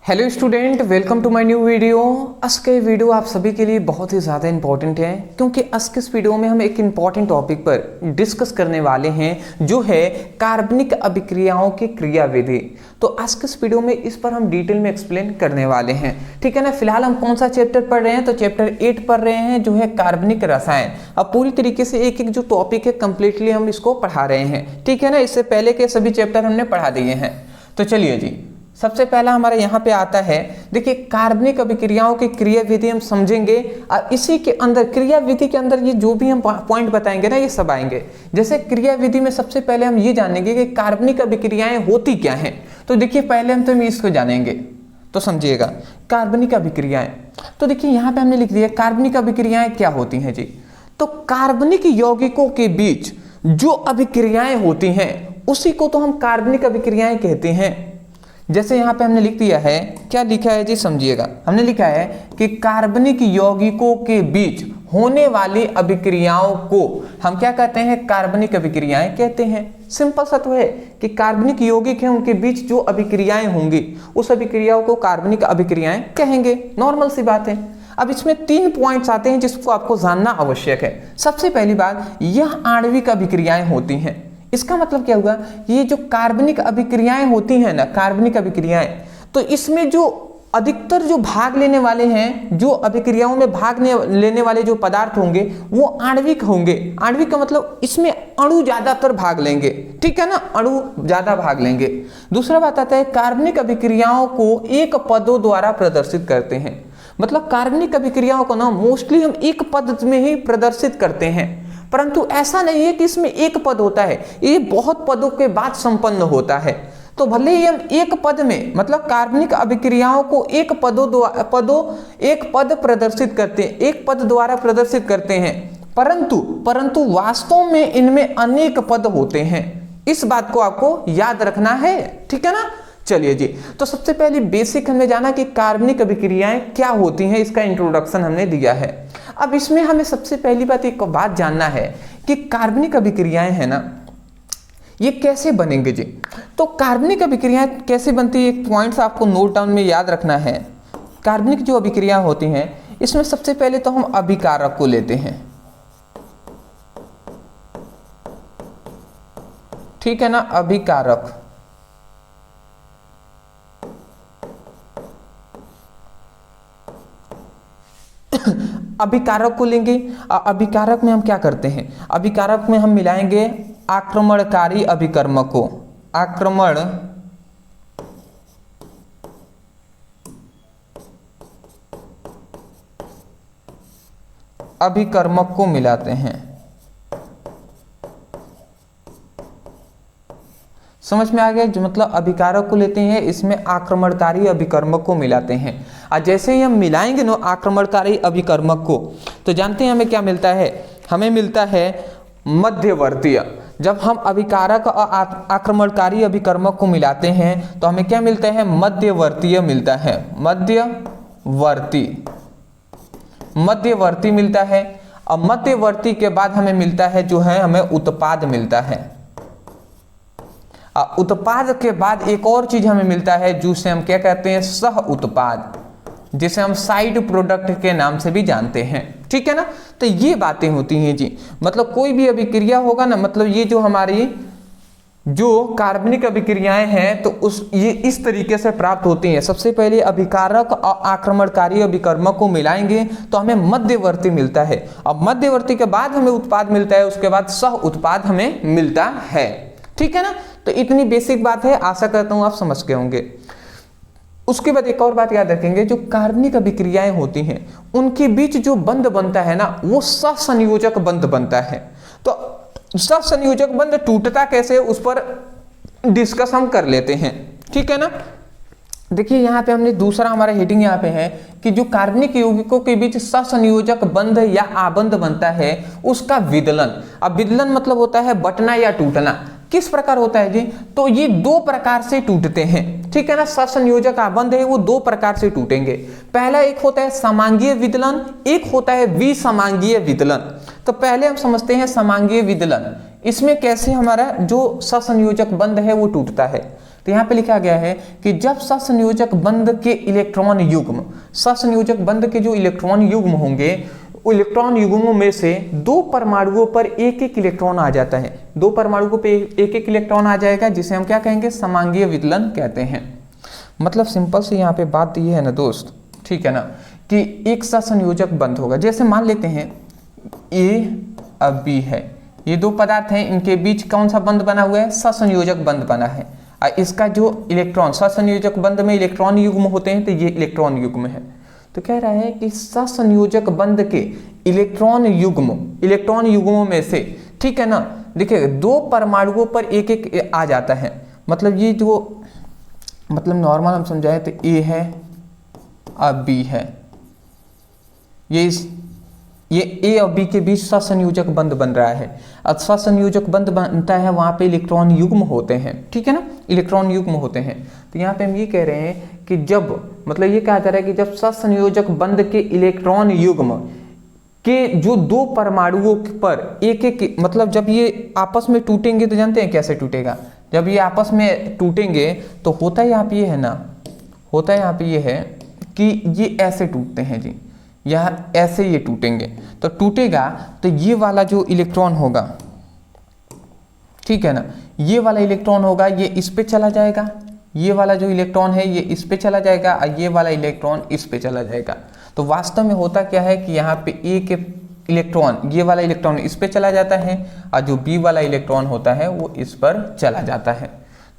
Hello student, welcome to my new video. आज के video आप सभी के लिए बहुत ही ज़्यादा इंपॉर्टेंट है, क्योंकि आज के इस वीडियो में हम एक इंपॉर्टेंट टॉपिक पर डिस्कस करने वाले हैं, जो है कार्बनिक अभिक्रियाओं की क्रियाविधि। तो आज के इस वीडियो में इस पर हम डिटेल में एक्सप्लेन करने वाले हैं, ठीक है ना। फिलहाल हम कौन सा चैप्टर पढ़ रहे हैं, तो चैप्टर 8 पढ़ रहे हैं, जो है कार्बनिक रसायन। अब पूरी तरीके से एक एक जो टॉपिक है कंप्लीटली हम इसको पढ़ा रहे हैं, ठीक है ना। इससे पहले के सभी चैप्टर हमने पढ़ा दिए हैं। तो चलिए जी, सबसे पहला हमारा यहाँ पे आता है, देखिए कार्बनिक अभिक्रियाओं की क्रियाविधि हम समझेंगे, और इसी के अंदर क्रियाविधि के अंदर ये जो भी हम पॉइंट बताएंगे ना, ये सब आएंगे। जैसे क्रियाविधि में सबसे पहले हम ये जानेंगे कि कार्बनिक अभिक्रियाएं होती क्या हैं। तो देखिए पहले हम इसको जानेंगे, तो समझिएगा कार्बनिक अभिक्रियाएं। तो देखिए यहाँ पे हमने लिख दिया कार्बनिक अभिक्रियाएं क्या होती हैं जी। तो कार्बनिक यौगिकों के बीच जो अभिक्रियाएं होती हैं उसी को तो हम कार्बनिक अभिक्रियाएं कहते हैं। जैसे यहाँ पे हमने लिख दिया है, क्या लिखा है जी, समझिएगा। हमने लिखा है कि कार्बनिक यौगिकों के बीच होने वाली अभिक्रियाओं को हम क्या कहते हैं, कार्बनिक अभिक्रियाएं कहते हैं। सिंपल सा तो है कि कार्बनिक यौगिक हैं, उनके बीच जो अभिक्रियाएं होंगी उस अभिक्रियाओं को कार्बनिक अभिक्रियाएं कहेंगे। नॉर्मल सी बात है। अब इसमें 3 पॉइंट्स आते हैं जिसको आपको जानना आवश्यक है। सबसे पहली बात, यह आणविक अभिक्रियाएं होती हैं। इसका मतलब क्या हुआ, ये जो कार्बनिक अभिक्रियाएं होती हैं ना, कार्बनिक अभिक्रियाएं, तो इसमें जो अधिकतर जो भाग लेने वाले हैं, जो अभिक्रियाओं में भाग लेने वाले जो पदार्थ होंगे वो आणविक होंगे। आणविक का मतलब इसमें अणु ज्यादातर भाग लेंगे, ठीक है ना, अणु ज्यादा भाग लेंगे। दूसरा बात आता है, कार्बनिक अभिक्रियाओं को एक पदों द्वारा प्रदर्शित करते हैं। मतलब कार्बनिक अभिक्रियाओं को ना मोस्टली हम एक पद में ही प्रदर्शित करते हैं, परंतु ऐसा नहीं है कि इसमें एक पद होता है, ये बहुत पदों के बाद संपन्न होता है। तो भले ही हम एक पद में, मतलब कार्बनिक अभिक्रियाओं को एक पद प्रदर्शित करते हैं, एक पद द्वारा प्रदर्शित करते हैं, परंतु वास्तव में इनमें अनेक पद होते हैं। इस बात को आपको याद रखना है, ठीक है ना। चलिए जी, तो सबसे पहले बेसिक हमने जाना कि कार्बनिक अभिक्रियाएं क्या होती हैं, इसका इंट्रोडक्शन हमने दिया है। अब इसमें हमें सबसे पहली बात एक बात जानना है कि कार्बनिक अभिक्रियाएं है ना, ये कैसे बनेंगे जी। तो कार्बनिक अभिक्रियाएं कैसे बनती है, एक पॉइंट्स आपको नोट डाउन में याद रखना है। कार्बनिक जो अभिक्रियाएं होती हैं, इसमें सबसे पहले तो हम अभिकारक को लेते हैं, ठीक है ना, अभिकारक। अभिकारक को लेंगे। अभिकारक में हम क्या करते हैं, अभिकारक में हम मिलाएंगे आक्रमणकारी अभिकर्मक को, आक्रमण अभिकर्मक को मिलाते हैं। समझ में आ गया, जो मतलब अभिकारक को लेते हैं, इसमें आक्रमणकारी अभिकर्मक को मिलाते हैं। और जैसे ही हम मिलाएंगे ना आक्रमणकारी अभिकर्मक को, तो जानते हैं हमें क्या मिलता है, हमें मिलता है मध्यवर्तीय। जब हम अभिकारक और आक्रमणकारी अभिकर्मक को मिलाते हैं तो हमें क्या मिलता है, मध्यवर्तीय मिलता है, मध्यवर्ती मिलता है। और मध्यवर्ती के बाद हमें मिलता है जो है, हमें उत्पाद मिलता है। उत्पाद के बाद एक और चीज हमें मिलता है जिसे हम क्या कहते हैं, सह उत्पाद, जिसे हम साइड प्रोडक्ट के नाम से भी जानते हैं, ठीक है ना। तो ये बातें होती हैं जी। मतलब कोई भी अभिक्रिया होगा ना, मतलब ये जो हमारी जो कार्बनिक अभिक्रियाएं हैं, तो ये इस तरीके से प्राप्त होती हैं। सबसे पहले अभिकारक और आक्रमणकारी अभिकर्मक को मिलाएंगे तो हमें मध्यवर्ती मिलता है, और मध्यवर्ती के बाद हमें उत्पाद मिलता है, उसके बाद सह उत्पाद हमें मिलता है, ठीक है ना। तो इतनी बेसिक बात है, आशा करता हूं आप समझ गए होंगे। उसके बाद एक और बात याद रखेंगे, जो कार्बनिक अभिक्रियाएं होती हैं उनके बीच जो बंध बनता है ना, वो सहसंयोजक बंध बनता है। तो सहसंयोजक बंध टूटता कैसे, उस पर डिस्कस हम कर लेते हैं, ठीक है ना। देखिए यहाँ पे हमने दूसरा हमारा हेडिंग यहाँ पे है कि जो कार्बनिक यौगिकों के बीच सहसंयोजक बंध या आबंध बनता है उसका विदलन। अब विदलन मतलब होता है बटना या टूटना। किस प्रकार होता है जी, तो ये 2 प्रकार से टूटते हैं, ठीक है ना। सहसंयोजक आबंध है वो 2 प्रकार से टूटेंगे। पहला एक होता है समांगीय विदलन, एक होता है विसमांगीय विदलन। तो पहले हम समझते हैं समांगीय विदलन। इसमें कैसे हमारा जो सहसंयोजक बंध है वो टूटता है। तो यहाँ पे लिखा गया है कि जब सहसंयोजक बंध के इलेक्ट्रॉन युग्म, सहसंयोजक बंध के जो इलेक्ट्रॉन युग्म होंगे, इलेक्ट्रॉन युग्मों में से दो परमाणुओं पर एक एक इलेक्ट्रॉन आ जाता है, दो परमाणुओं पे एक एक इलेक्ट्रॉन आ जाएगा, जिसे हम क्या कहेंगे, समांगीय विदलन कहते हैं। मतलब सिंपल से यहाँ पे बात ये है ना दोस्त, ठीक है ना, कि एक सहसंयोजक बंध होगा। जैसे मान लेते हैं ए अब बी है, ये दो पदार्थ हैं, इनके बीच कौन सा बंध बना हुआ है, सहसंयोजक बंध बना है। इसका जो इलेक्ट्रॉन, सहसंयोजक बंध में इलेक्ट्रॉन युग्म होते हैं, तो ये इलेक्ट्रॉन युग्म है। तो कह रहा है कि सहसंयोजक बंध के इलेक्ट्रॉन युग्मों में से, ठीक है ना, देखिए दो परमाणुओं पर एक एक आ जाता है। मतलब ये जो, मतलब नॉर्मल हम समझाए तो ए है अब बी है, ये ए और बी के बीच सहसंयोजक बंध बन रहा है। अब सहसंयोजक बंध बनता है, वहां पे इलेक्ट्रॉन युग्म होते हैं, ठीक है ना, इलेक्ट्रॉन युग्म होते हैं। तो यहाँ पे हम ये कह रहे हैं कि जब, मतलब ये कहा जा रहा है कि जब सहसंयोजक बंध के इलेक्ट्रॉन युग्म के जो दो परमाणुओं पर एक एक, मतलब जब ये आपस में टूटेंगे तो जानते हैं कैसे टूटेगा, जब ये आपस में टूटेंगे तो होता है यहाँ पे ये है ना, होता है यहाँ पे ये है कि ये ऐसे टूटते हैं जी, यहाँ ऐसे ये टूटेंगे। तो टूटेगा तो ये वाला जो इलेक्ट्रॉन होगा, ठीक है ना, ये वाला इलेक्ट्रॉन होगा, ये इस पे चला जाएगा, ये वाला जो इलेक्ट्रॉन है ये इस पे चला जाएगा, और ये वाला इलेक्ट्रॉन इस पे चला जाएगा। तो वास्तव में होता क्या है कि यहाँ पे एक इलेक्ट्रॉन, ये वाला इलेक्ट्रॉन इस पे चला जाता है, और जो बी वाला इलेक्ट्रॉन होता है वो इस पर चला जाता है।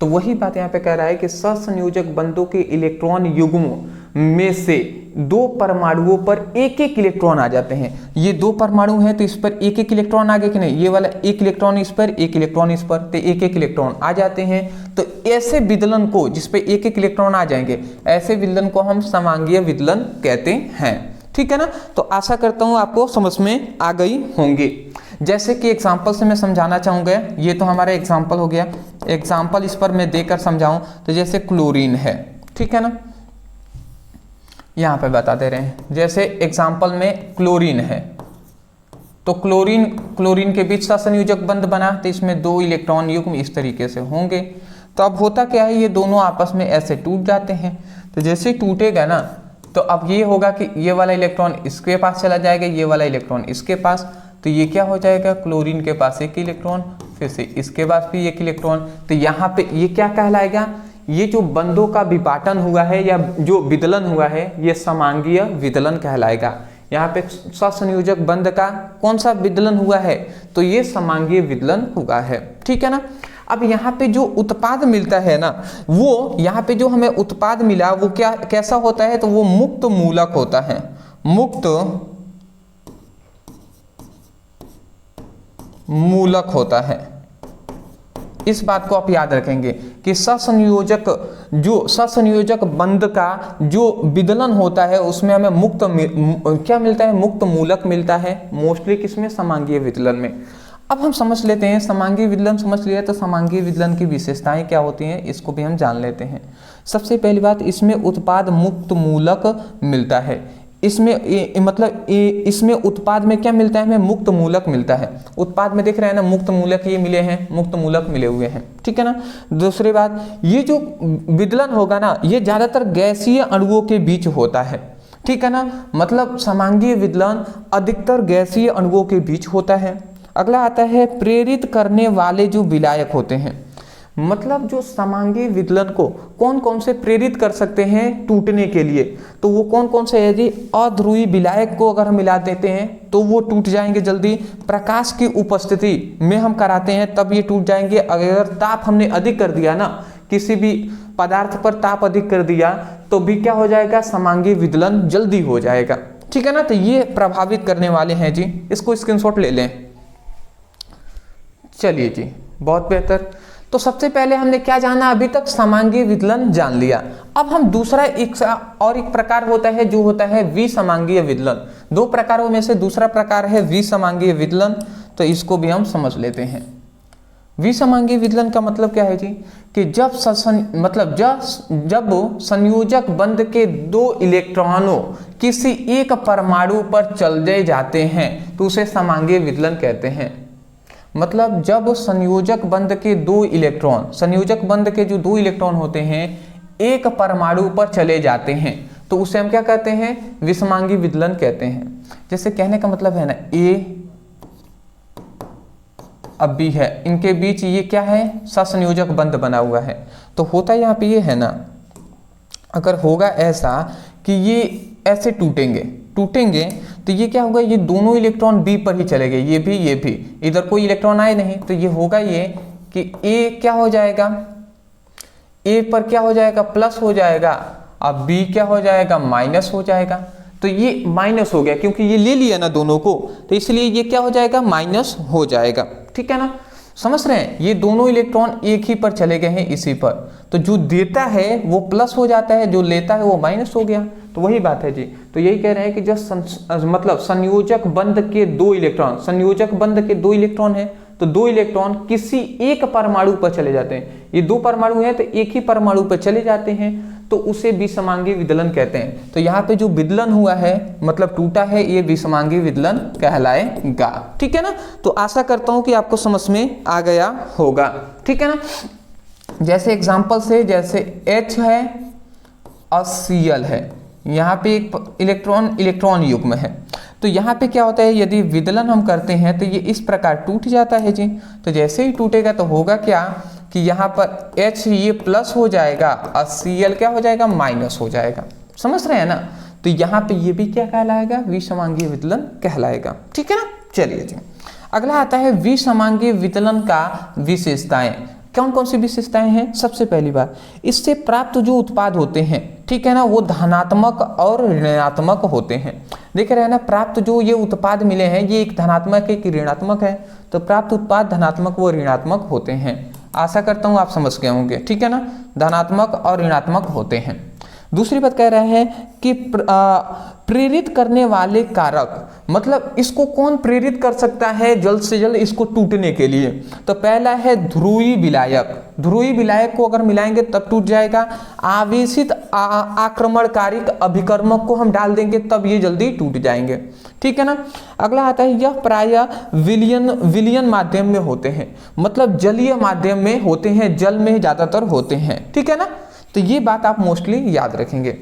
तो वही बात यहाँ पे कह रहा है कि सहसंयोजक बंधों के इलेक्ट्रॉन युग्मों में से दो परमाणुओं पर एक एक इलेक्ट्रॉन आ जाते हैं। ये दो परमाणु हैं तो इस पर एक एक इलेक्ट्रॉन आ गए कि नहीं, ये वाला एक इलेक्ट्रॉन इस पर, एक इलेक्ट्रॉन इस पर, तो एक एक इलेक्ट्रॉन आ जाते हैं। तो ऐसे विदलन को, जिसपे एक एक इलेक्ट्रॉन आ जाएंगे, ऐसे विदलन को हम समांगीय विदलन कहते हैं, ठीक है ना। तो आशा करता हूं आपको समझ में आ गई होंगी। जैसे कि एग्जाम्पल से मैं समझाना चाहूंगा, ये तो हमारा एग्जाम्पल हो गया, एग्जाम्पल इस पर मैं देकर समझाऊं तो जैसे क्लोरीन है, ठीक है ना, यहाँ पे बता दे रहे हैं। जैसे एग्जाम्पल में क्लोरीन है, तो क्लोरीन के बीच सहसंयोजक बंध बना, तो इसमें दो इलेक्ट्रॉन युग्म इस तरीके से होंगे। तो अब होता क्या है, ये दोनों आपस में ऐसे टूट जाते हैं। तो जैसे टूटेगा ना, तो अब ये होगा कि ये वाला इलेक्ट्रॉन इसके पास चला जाएगा, ये वाला इलेक्ट्रॉन इसके पास, तो ये क्या हो जाएगा, क्लोरीन के पास एक इलेक्ट्रॉन, फिर से इसके पास भी एक इलेक्ट्रॉन। तो यहाँ पे ये क्या कहलाएगा, ये जो बंधों का विपाटन हुआ है या जो विदलन हुआ है, ये समांगीय विदलन कहलाएगा। यहाँ पे सहसंयोजक बंध का कौन सा विदलन हुआ है, तो ये समांगीय विदलन हुआ है, ठीक है ना। अब यहाँ पे जो उत्पाद मिलता है ना, वो यहाँ पे जो हमें उत्पाद मिला वो क्या, कैसा होता है, तो वो मुक्त मूलक होता है, मुक्त मूलक होता है। इस बात को आप याद रखेंगे कि सहसंयोजक बंध का जो विदलन होता है उसमें हमें क्या मिलता है, मुक्त मूलक मिलता है, मोस्टली किसमें, समांगीय विदलन में। अब हम समझ लेते हैं, समांगीय विदलन समझ लिया तो समांगीय विदलन की विशेषताएं क्या होती हैं, इसको भी हम जान लेते हैं। सबसे पहली बात, इसमें उत्पाद मुक्त मूलक मिलता है। इसमें उत्पाद में क्या मिलता है, हमें मुक्त मूलक मिलता है। उत्पाद में देख रहे हैं ना, मुक्त मूलक ये मिले हैं, मुक्त मूलक मिले हुए हैं, ठीक है ना। दूसरी बात, ये जो विदलन होगा ना, ये ज्यादातर गैसीय अणुओं के बीच होता है, ठीक है ना। मतलब समांगीय विदलन अधिकतर गैसीय अणुओं के बीच होता है। अगला आता है प्रेरित करने वाले जो विलायक होते हैं। मतलब जो समांगीय विदलन को कौन कौन से प्रेरित कर सकते हैं टूटने के लिए, तो वो कौन कौन से है जी, अध्रुवी विलायक को अगर हम मिला देते हैं तो वो टूट जाएंगे जल्दी। प्रकाश की उपस्थिति में हम कराते हैं तब ये टूट जाएंगे। अगर ताप हमने अधिक कर दिया ना, किसी भी पदार्थ पर ताप अधिक कर दिया तो भी क्या हो जाएगा, समांगीय विदलन जल्दी हो जाएगा, ठीक है ना। तो ये प्रभावित करने वाले हैं जी, इसको स्क्रीनशॉट ले लें। चलिए जी, बहुत बेहतर। तो सबसे पहले हमने क्या जाना, अभी तक समांगीय विदलन जान लिया। अब हम दूसरा एक प्रकार होता है जो होता है विसमांगीय विदलन। दो प्रकारों में से दूसरा प्रकार है विसमांगीय विदलन, तो इसको भी हम समझ लेते हैं। विसमांगीय विदलन का मतलब क्या है जी, कि जब संयोजक बंध के दो इलेक्ट्रॉनों किसी एक परमाणु पर चले जाते हैं तो उसे समांगीय विदलन कहते हैं। मतलब जब संयोजक बंध के दो इलेक्ट्रॉन, संयोजक बंध के जो दो इलेक्ट्रॉन होते हैं एक परमाणु पर चले जाते हैं तो उसे हम क्या कहते हैं, विषमांगी विदलन कहते हैं। जैसे कहने का मतलब है ना, ए अब बी है, इनके बीच ये क्या है, ससंयोजक बंध बना हुआ है। तो होता यहाँ पे ये है ना, अगर होगा ऐसा कि ये ऐसे टूटेंगे तो ये क्या होगा, ये दोनों इलेक्ट्रॉन बी पर ही चले गए, ये भी, इधर कोई इलेक्ट्रॉन आए नहीं, तो ये होगा ये कि ए क्या हो जाएगा, ए पर क्या हो जाएगा, प्लस हो जाएगा, अब बी क्या हो जाएगा, माइनस हो जाएगा। तो ये माइनस हो गया क्योंकि ये ले लिया ना दोनों को, तो इसलिए ये क्या हो जाएगा, माइनस हो जाएगा। ठीक है ना, समझ रहे हैं, ये दोनों इलेक्ट्रॉन एक ही पर चले गए हैं इसी पर, तो जो देता है वो प्लस हो जाता है, जो लेता है वो माइनस हो गया। तो वही बात है जी। तो यही कह रहे हैं कि जब मतलब संयोजक बंध के दो इलेक्ट्रॉन, संयोजक बंध के दो इलेक्ट्रॉन है तो दो इलेक्ट्रॉन किसी एक परमाणु पर चले जाते हैं, ये दो परमाणु है तो एक ही परमाणु पर चले जाते हैं, तो उसे विषमांगी विदलन कहते हैं। तो यहाँ पे जो विदलन हुआ है मतलब टूटा है, ये विषमांगी विदलन कहलाएगा। ठीक है ना, तो आशा करता हूं कि आपको समझ में आ गया होगा। ठीक है ना, जैसे एग्जांपल से, जैसे H है और Cl है, यहाँ पे एक इलेक्ट्रॉन युग्म है, तो यहाँ पे क्या होता है, यदि विदलन हम करते हैं तो ये इस प्रकार टूट जाता है जी। तो जैसे ही टूटेगा तो होगा क्या कि यहाँ पर H ये प्लस हो जाएगा और Cl क्या हो जाएगा, माइनस हो जाएगा। समझ रहे हैं ना, तो यहाँ पे ये भी क्या कहलाएगा, विषमांगी विदलन कहलाएगा। ठीक है ना, चलिए जी अगला आता है विषमांगी विदलन का विशेषताएं। कौन कौन सी विशेषताएं हैं, सबसे पहली बात, इससे प्राप्त जो उत्पाद होते हैं, ठीक है ना, वो धनात्मक और ऋणात्मक होते हैं। देख रहे हैं ना, प्राप्त जो ये उत्पाद मिले हैं ये एक धनात्मक है कि ऋणात्मक है, तो प्राप्त उत्पाद धनात्मक व ऋणात्मक होते हैं। आशा करता हूं आप समझ गए होंगे। ठीक है ना, धनात्मक और ऋणात्मक होते हैं। दूसरी बात कह रहा है कि प्रेरित करने वाले कारक, मतलब इसको कौन प्रेरित कर सकता है जल्द से जल्द इसको टूटने के लिए, तो पहला है ध्रुवीय विलायक। ध्रुवीय विलायक को अगर मिलाएंगे तब टूट जाएगा। आवेशित आक्रमणकारी अभिकर्मक को हम डाल देंगे तब ये जल्दी टूट जाएंगे। ठीक है ना, अगला आता है यह प्रायः विलयन माध्यम में होते हैं, मतलब जलीय माध्यम में होते हैं, जल में ज्यादातर होते हैं। ठीक है ना, तो ये बात आप मोस्टली याद रखेंगे।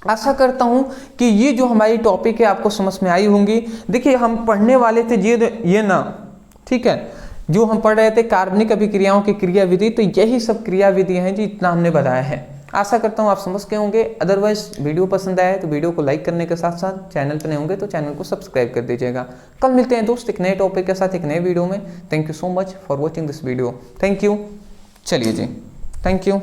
आशा करता हूं कि ये जो हमारी टॉपिक है आपको समझ में आई होंगी। देखिए हम पढ़ने वाले थे ये ना, ठीक है, जो हम पढ़ रहे थे कार्बनिक अभिक्रियाओं की क्रियाविधि, तो यही सब क्रियाविधि हैं जी, इतना हमने बताया है। आशा करता हूं आप समझ गए होंगे। अदरवाइज वीडियो पसंद आया तो वीडियो को लाइक करने के साथ साथ चैनल पर नए होंगे तो चैनल को सब्सक्राइब कर दीजिएगा। कल मिलते हैं दोस्त एक नए टॉपिक के साथ एक नए वीडियो में। Thank you so much for watching this video. Thank you. चलिए जी, थैंक यू।